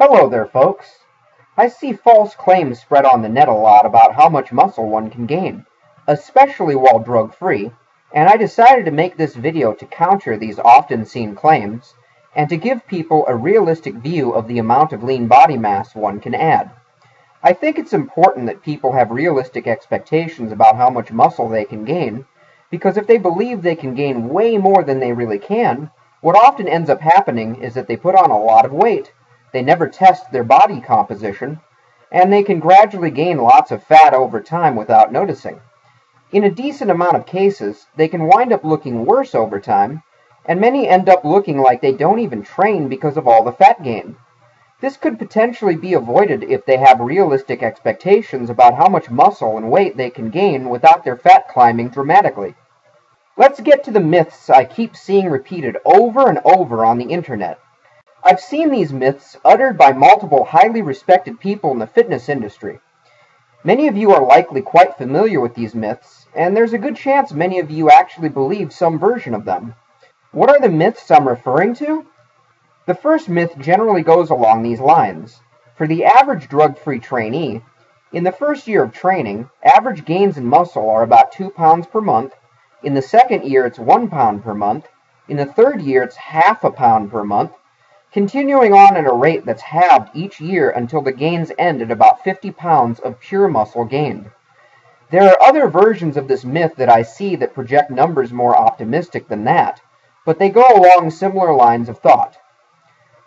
Hello there, folks. I see false claims spread on the net a lot about how much muscle one can gain, especially while drug-free, and I decided to make this video to counter these often seen claims, and to give people a realistic view of the amount of lean body mass one can add. I think it's important that people have realistic expectations about how much muscle they can gain, because if they believe they can gain way more than they really can, what often ends up happening is that they put on a lot of weight. They never test their body composition, and they can gradually gain lots of fat over time without noticing. In a decent amount of cases, they can wind up looking worse over time, and many end up looking like they don't even train because of all the fat gain. This could potentially be avoided if they have realistic expectations about how much muscle and weight they can gain without their fat climbing dramatically. Let's get to the myths I keep seeing repeated over and over on the internet. I've seen these myths uttered by multiple highly respected people in the fitness industry. Many of you are likely quite familiar with these myths, and there's a good chance many of you actually believe some version of them. What are the myths I'm referring to? The first myth generally goes along these lines. For the average drug-free trainee, in the first year of training, average gains in muscle are about 2 pounds per month. In the second year, it's 1 pound per month. In the third year, it's half a pound per month, continuing on at a rate that's halved each year until the gains end at about 50 pounds of pure muscle gained. There are other versions of this myth that I see that project numbers more optimistic than that, but they go along similar lines of thought.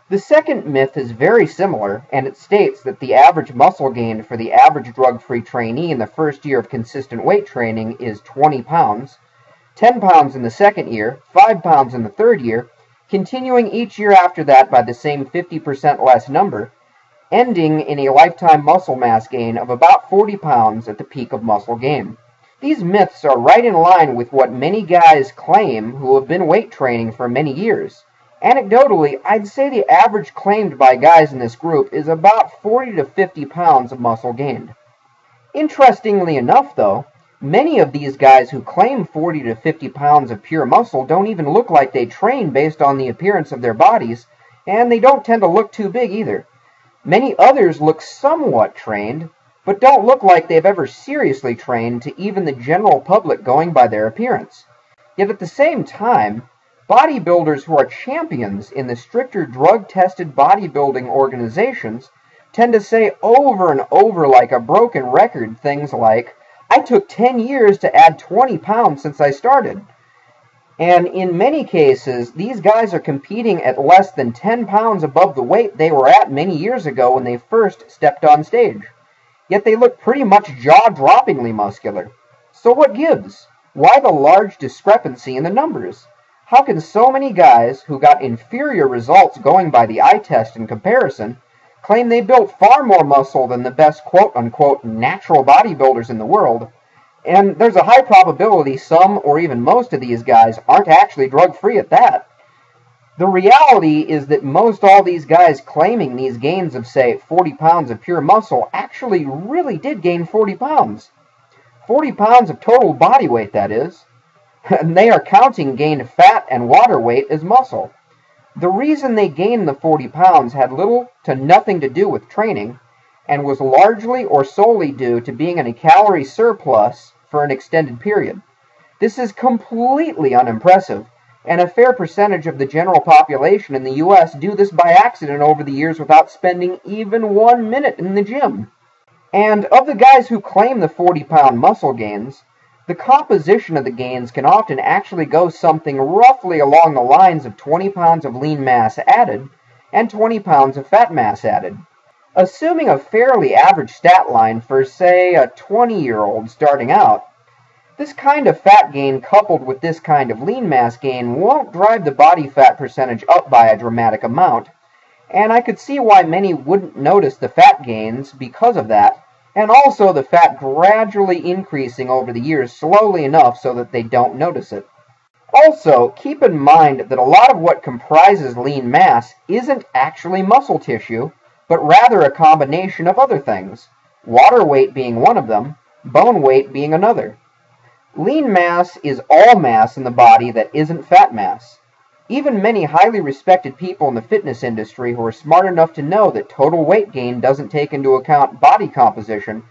The second myth is very similar, and it states that the average muscle gain for the average drug-free trainee in the first year of consistent weight training is 20 pounds, 10 pounds in the second year, 5 pounds in the third year, continuing each year after that by the same 50% less number, ending in a lifetime muscle mass gain of about 40 pounds at the peak of muscle gain. These myths are right in line with what many guys claim who have been weight training for many years. Anecdotally, I'd say the average claimed by guys in this group is about 40 to 50 pounds of muscle gained. Interestingly enough, though, many of these guys who claim 40 to 50 pounds of pure muscle don't even look like they train based on the appearance of their bodies, and they don't tend to look too big either. Many others look somewhat trained, but don't look like they've ever seriously trained to even the general public going by their appearance. Yet at the same time, bodybuilders who are champions in the stricter drug-tested bodybuilding organizations tend to say over and over like a broken record things like, "I took 10 years to add 20 pounds since I started." And in many cases, these guys are competing at less than 10 pounds above the weight they were at many years ago when they first stepped on stage. Yet they look pretty much jaw-droppingly muscular. So what gives? Why the large discrepancy in the numbers? How can so many guys who got inferior results going by the eye test in comparison claim they built far more muscle than the best quote-unquote natural bodybuilders in the world, and there's a high probability some or even most of these guys aren't actually drug-free at that? The reality is that most all these guys claiming these gains of, say, 40 pounds of pure muscle actually really did gain 40 pounds. 40 pounds of total body weight, that is. And they are counting gained fat and water weight as muscle. The reason they gained the 40 pounds had little to nothing to do with training, and was largely or solely due to being in a calorie surplus for an extended period. This is completely unimpressive, and a fair percentage of the general population in the US do this by accident over the years without spending even 1 minute in the gym. And of the guys who claim the 40-pound muscle gains, the composition of the gains can often actually go something roughly along the lines of 20 pounds of lean mass added and 20 pounds of fat mass added. Assuming a fairly average stat line for, say, a 20-year-old starting out, this kind of fat gain coupled with this kind of lean mass gain won't drive the body fat percentage up by a dramatic amount, and I could see why many wouldn't notice the fat gains because of that, and also the fat gradually increasing over the years slowly enough so that they don't notice it. Also, keep in mind that a lot of what comprises lean mass isn't actually muscle tissue, but rather a combination of other things, water weight being one of them, bone weight being another. Lean mass is all mass in the body that isn't fat mass. Even many highly respected people in the fitness industry who are smart enough to know that total weight gain doesn't take into account body composition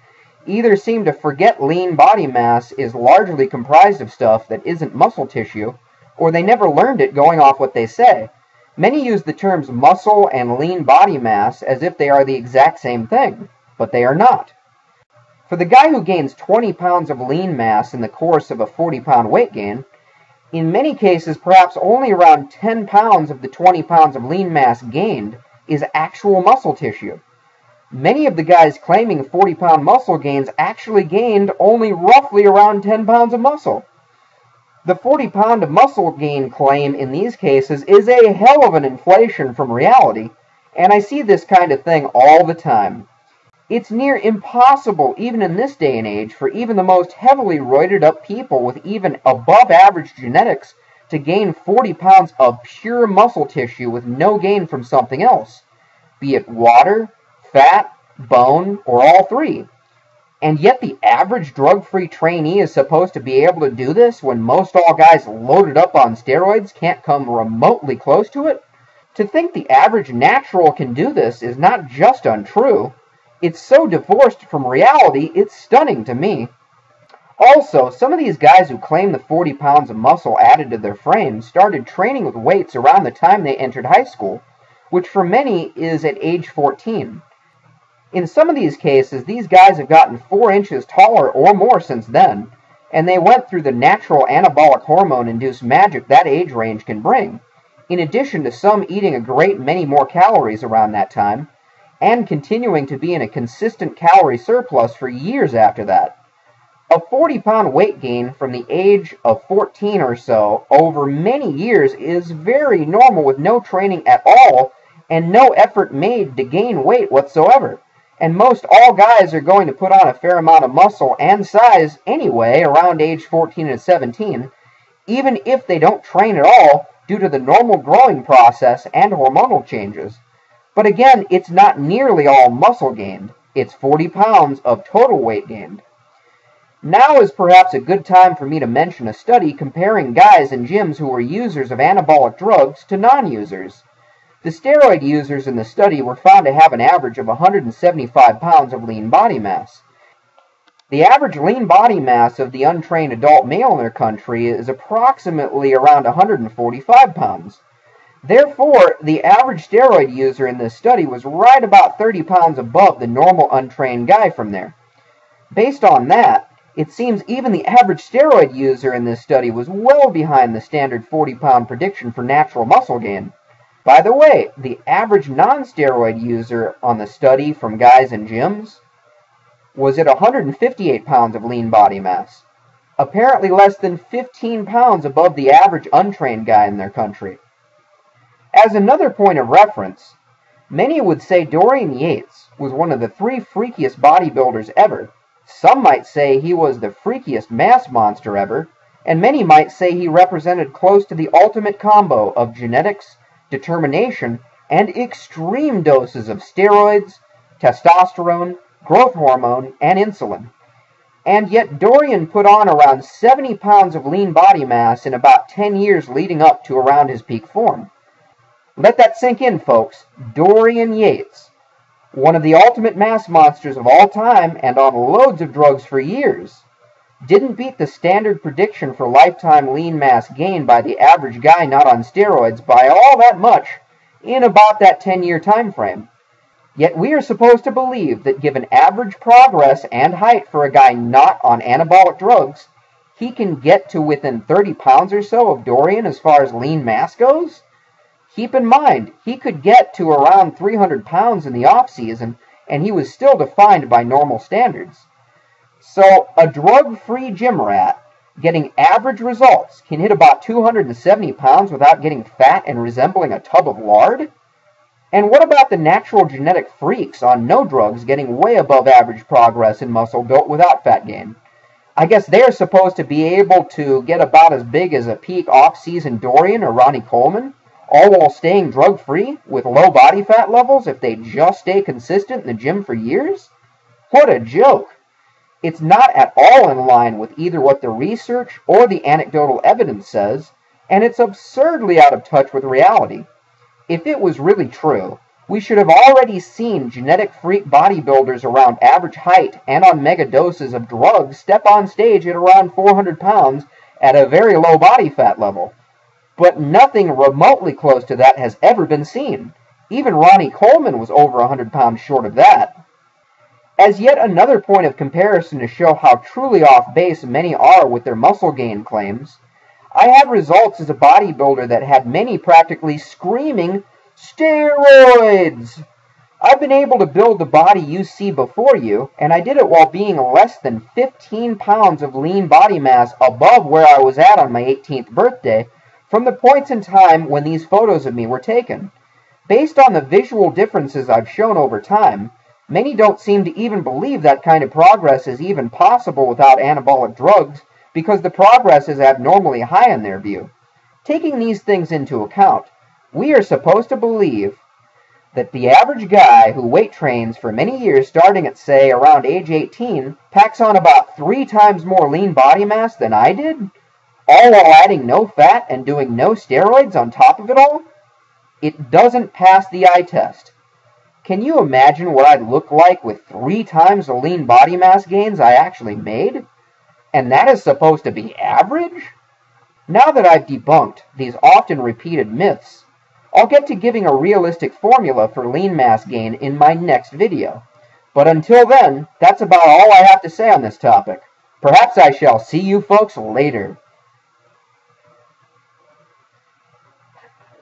either seem to forget lean body mass is largely comprised of stuff that isn't muscle tissue, or they never learned it going off what they say. Many use the terms muscle and lean body mass as if they are the exact same thing, but they are not. For the guy who gains 20 pounds of lean mass in the course of a 40-pound weight gain, in many cases perhaps only around 10 pounds of the 20 pounds of lean mass gained is actual muscle tissue. Many of the guys claiming 40-pound muscle gains actually gained only roughly around 10 pounds of muscle. The 40-pound of muscle gain claim in these cases is a hell of an inflation from reality, and I see this kind of thing all the time. It's near impossible, even in this day and age, for even the most heavily roided up people with even above average genetics to gain 40 pounds of pure muscle tissue with no gain from something else, be it water, fat, bone, or all three. And yet the average drug-free trainee is supposed to be able to do this when most all guys loaded up on steroids can't come remotely close to it? To think the average natural can do this is not just untrue, it's so divorced from reality, it's stunning to me. Also, some of these guys who claim the 40 pounds of muscle added to their frame started training with weights around the time they entered high school, which for many is at age 14. In some of these cases, these guys have gotten 4 inches taller or more since then, and they went through the natural anabolic hormone-induced magic that age range can bring, in addition to some eating a great many more calories around that time, and continuing to be in a consistent calorie surplus for years after that. A 40-pound weight gain from the age of 14 or so over many years is very normal with no training at all and no effort made to gain weight whatsoever. And most all guys are going to put on a fair amount of muscle and size anyway around age 14 and 17, even if they don't train at all due to the normal growing process and hormonal changes. But again, it's not nearly all muscle gained. It's 40 pounds of total weight gained. Now is perhaps a good time for me to mention a study comparing guys in gyms who were users of anabolic drugs to non-users. The steroid users in the study were found to have an average of 175 pounds of lean body mass. The average lean body mass of the untrained adult male in their country is approximately around 145 pounds. Therefore, the average steroid user in this study was right about 30 pounds above the normal untrained guy from there. Based on that, it seems even the average steroid user in this study was well behind the standard 40-pound prediction for natural muscle gain. By the way, the average non-steroid user on the study from guys in gyms was at 158 pounds of lean body mass, apparently less than 15 pounds above the average untrained guy in their country. As another point of reference, many would say Dorian Yates was one of the 3 freakiest bodybuilders ever. Some might say he was the freakiest mass monster ever, and many might say he represented close to the ultimate combo of genetics, determination, and extreme doses of steroids, testosterone, growth hormone, and insulin. And yet Dorian put on around 70 pounds of lean body mass in about 10 years leading up to around his peak form. Let that sink in, folks. Dorian Yates, one of the ultimate mass monsters of all time and on loads of drugs for years, didn't beat the standard prediction for lifetime lean mass gain by the average guy not on steroids by all that much in about that 10-year time frame. Yet we are supposed to believe that given average progress and height for a guy not on anabolic drugs, he can get to within 30 pounds or so of Dorian as far as lean mass goes? Keep in mind, he could get to around 300 pounds in the off-season, and he was still defined by normal standards. So, a drug-free gym rat getting average results can hit about 270 pounds without getting fat and resembling a tub of lard? And what about the natural genetic freaks on no drugs getting way above average progress in muscle built without fat gain? I guess they're supposed to be able to get about as big as a peak off-season Dorian or Ronnie Coleman, all while staying drug-free with low body fat levels if they just stay consistent in the gym for years? What a joke! It's not at all in line with either what the research or the anecdotal evidence says, and it's absurdly out of touch with reality. If it was really true, we should have already seen genetic freak bodybuilders around average height and on mega doses of drugs step on stage at around 400 pounds at a very low body fat level. But nothing remotely close to that has ever been seen. Even Ronnie Coleman was over 100 pounds short of that. As yet another point of comparison to show how truly off base many are with their muscle gain claims, I had results as a bodybuilder that had many practically screaming, "Steroids!" I've been able to build the body you see before you, and I did it while being less than 15 pounds of lean body mass above where I was at on my 18th birthday from the points in time when these photos of me were taken. Based on the visual differences I've shown over time, many don't seem to even believe that kind of progress is even possible without anabolic drugs because the progress is abnormally high in their view. Taking these things into account, we are supposed to believe that the average guy who weight trains for many years starting at, say, around age 18, packs on about 3 times more lean body mass than I did, all while adding no fat and doing no steroids on top of it all? It doesn't pass the eye test. Can you imagine what I'd look like with 3 times the lean body mass gains I actually made? And that is supposed to be average? Now that I've debunked these often repeated myths, I'll get to giving a realistic formula for lean mass gain in my next video. But until then, that's about all I have to say on this topic. Perhaps I shall see you folks later.